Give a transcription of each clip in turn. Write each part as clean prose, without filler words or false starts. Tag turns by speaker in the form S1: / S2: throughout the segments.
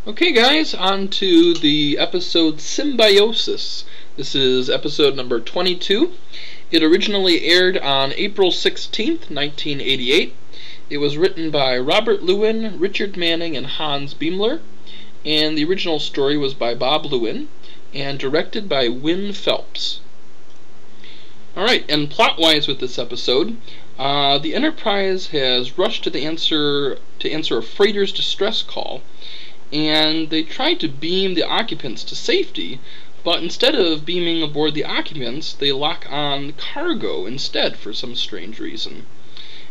S1: Okay guys, on to the episode Symbiosis. This is episode number 22. It originally aired on April 16th, 1988. It was written by Robert Lewin, Richard Manning, and Hans Beimler, and the original story was by Bob Lewin, and directed by Win Phelps. Alright, and plot-wise with this episode, the Enterprise has rushed to answer a freighter's distress call, and they tried to beam the occupants to safety, but instead of beaming aboard the occupants, they lock on cargo instead for some strange reason.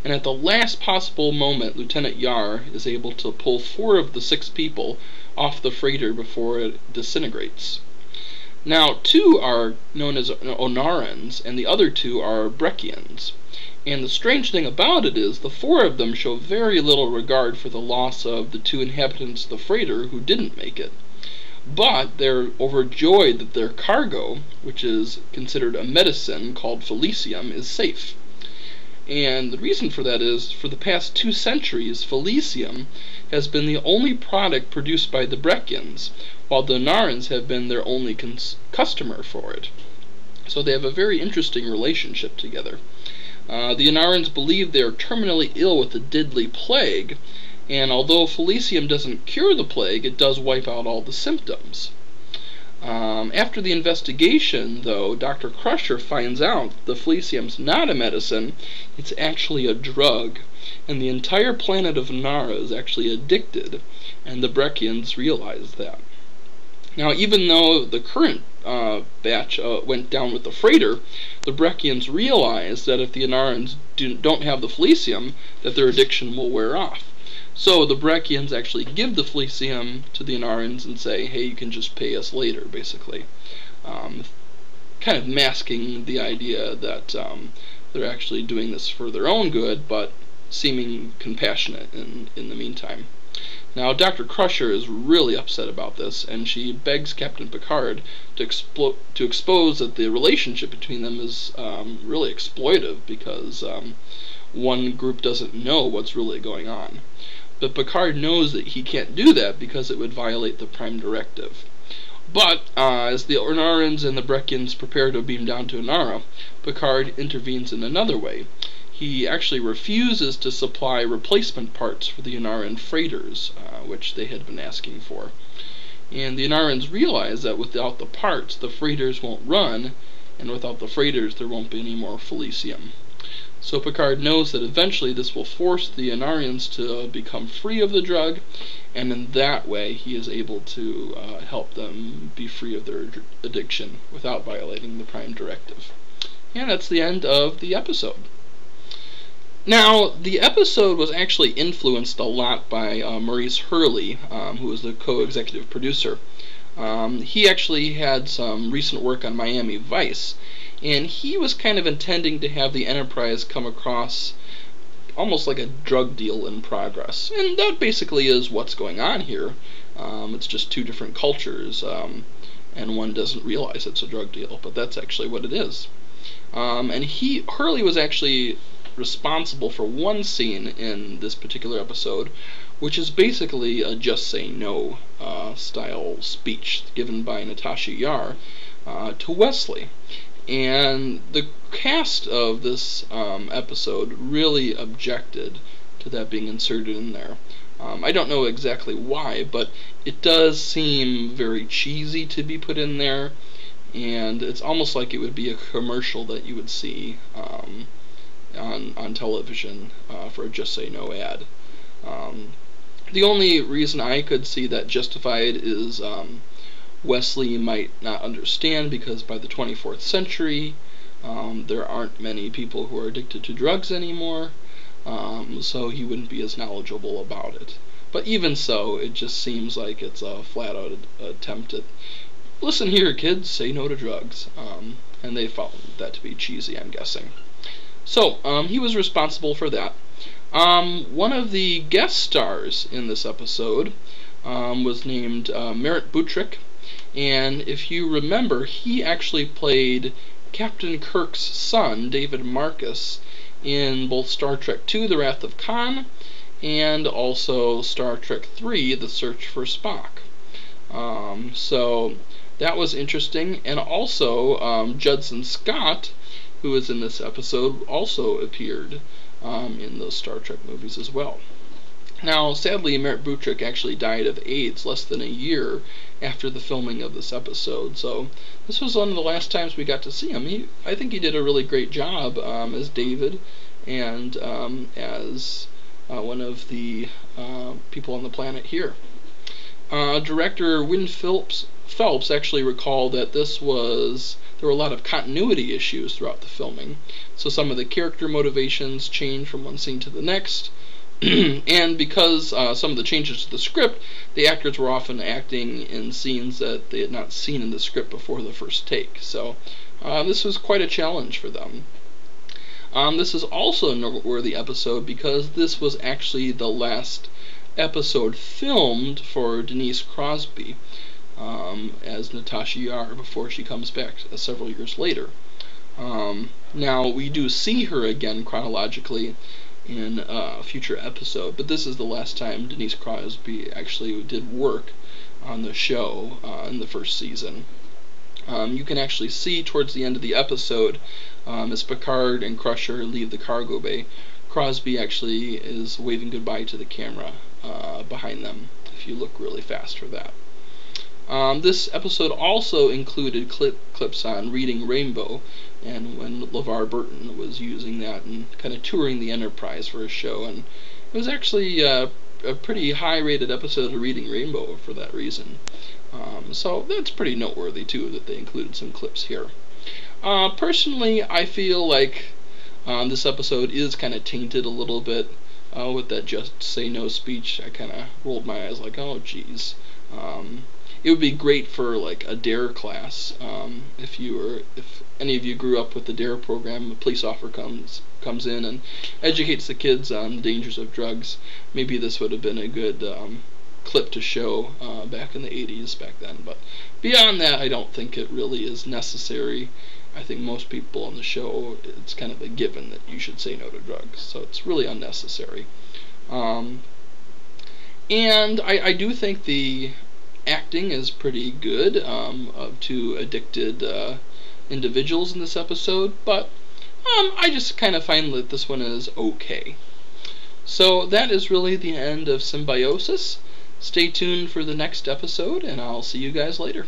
S1: And at the last possible moment, Lieutenant Yar is able to pull 4 of the 6 people off the freighter before it disintegrates. Now, 2 are known as Onarans, and the other 2 are Breckians. And the strange thing about it is the 4 of them show very little regard for the loss of the 2 inhabitants of the freighter who didn't make it. But they're overjoyed that their cargo, which is considered a medicine called Felicium, is safe. And the reason for that is, for the past 2 centuries, Felicium has been the only product produced by the Breckians, while the Onarans have been their only customer for it. So they have a very interesting relationship together. The Onarans believe they are terminally ill with the deadly plague, and although Felicium doesn't cure the plague, it does wipe out all the symptoms. After the investigation, though, Dr. Crusher finds out the Felicium's not a medicine, it's actually a drug, and the entire planet of Nara is actually addicted, and the Breckians realize that. Now, even though the current batch went down with the freighter, the Breckians realize that if the Onarans don't have the Felicium, that their addiction will wear off. So the Breckians actually give the Felicium to the Onarans and say, hey, you can just pay us later, basically. Kind of masking the idea that they're actually doing this for their own good, but seeming compassionate in the meantime. Now, Dr. Crusher is really upset about this, and she begs Captain Picard to expose that the relationship between them is really exploitive, because one group doesn't know what's really going on. But Picard knows that he can't do that because it would violate the Prime Directive. But as the Onarans and the Breckians prepare to beam down to Onara, Picard intervenes in another way. He actually refuses to supply replacement parts for the Onaran freighters, which they had been asking for. And the Onarans realize that without the parts, the freighters won't run, and without the freighters, there won't be any more Felicium. So Picard knows that eventually this will force the Onarans to become free of the drug, and in that way he is able to help them be free of their addiction without violating the Prime Directive. And that's the end of the episode. Now, the episode was actually influenced a lot by Maurice Hurley, who was the co-executive producer. He actually had some recent work on Miami Vice, and he was kind of intending to have the Enterprise come across almost like a drug deal in progress. And that basically is what's going on here. It's just 2 different cultures, and one doesn't realize it's a drug deal, but that's actually what it is. And Hurley was actually responsible for one scene in this particular episode, which is basically a just say no style speech given by Natasha Yar to Wesley. And the cast of this episode really objected to that being inserted in there. I don't know exactly why, but it does seem very cheesy to be put in there, and it's almost like it would be a commercial that you would see on television for a Just Say No ad. The only reason I could see that justified is Wesley might not understand, because by the 24th century there aren't many people who are addicted to drugs anymore, so he wouldn't be as knowledgeable about it. But even so, it just seems like it's a flat-out attempt at, listen here kids, say no to drugs, and they found that to be cheesy, I'm guessing. So, he was responsible for that. One of the guest stars in this episode was named Merritt Butrick, and if you remember, he actually played Captain Kirk's son, David Marcus, in both Star Trek II, The Wrath of Khan, and also Star Trek III, The Search for Spock. So that was interesting, and also Judson Scott, who was in this episode, also appeared in those Star Trek movies as well. Now, sadly, Merritt Butrick actually died of AIDS less than a year after the filming of this episode, so this was one of the last times we got to see him. I think he did a really great job as David and as one of the people on the planet here. Director Wynn Phelps actually recalled that there were a lot of continuity issues throughout the filming. So some of the character motivations changed from one scene to the next. And because some of the changes to the script, the actors were often acting in scenes that they had not seen in the script before the first take. So this was quite a challenge for them. This is also a noteworthy episode because this was actually the last episode filmed for Denise Crosby as Natasha Yar before she comes back several years later. Now, we do see her again chronologically in a future episode, but this is the last time Denise Crosby actually did work on the show in the first season. You can actually see towards the end of the episode, as Picard and Crusher leave the cargo bay, Crosby actually is waving goodbye to the camera behind them, if you look really fast for that. This episode also included clips on Reading Rainbow, and when LeVar Burton was using that and kind of touring the Enterprise for his show, and it was actually a pretty high-rated episode of Reading Rainbow for that reason. So that's pretty noteworthy too that they included some clips here. Personally, I feel like this episode is kind of tainted a little bit with that "Just Say No" speech. I kind of rolled my eyes like, oh geez. It would be great for like a DARE class. If any of you grew up with the DARE program, a police officer comes in and educates the kids on the dangers of drugs. Maybe this would have been a good clip to show back in the 80s back then. But beyond that, I don't think it really is necessary. I think most people on the show, it's kind of a given that you should say no to drugs, so it's really unnecessary. And I do think the acting is pretty good of two addicted individuals in this episode, but I just kind of find that this one is okay. So that is really the end of Symbiosis. Stay tuned for the next episode, and I'll see you guys later.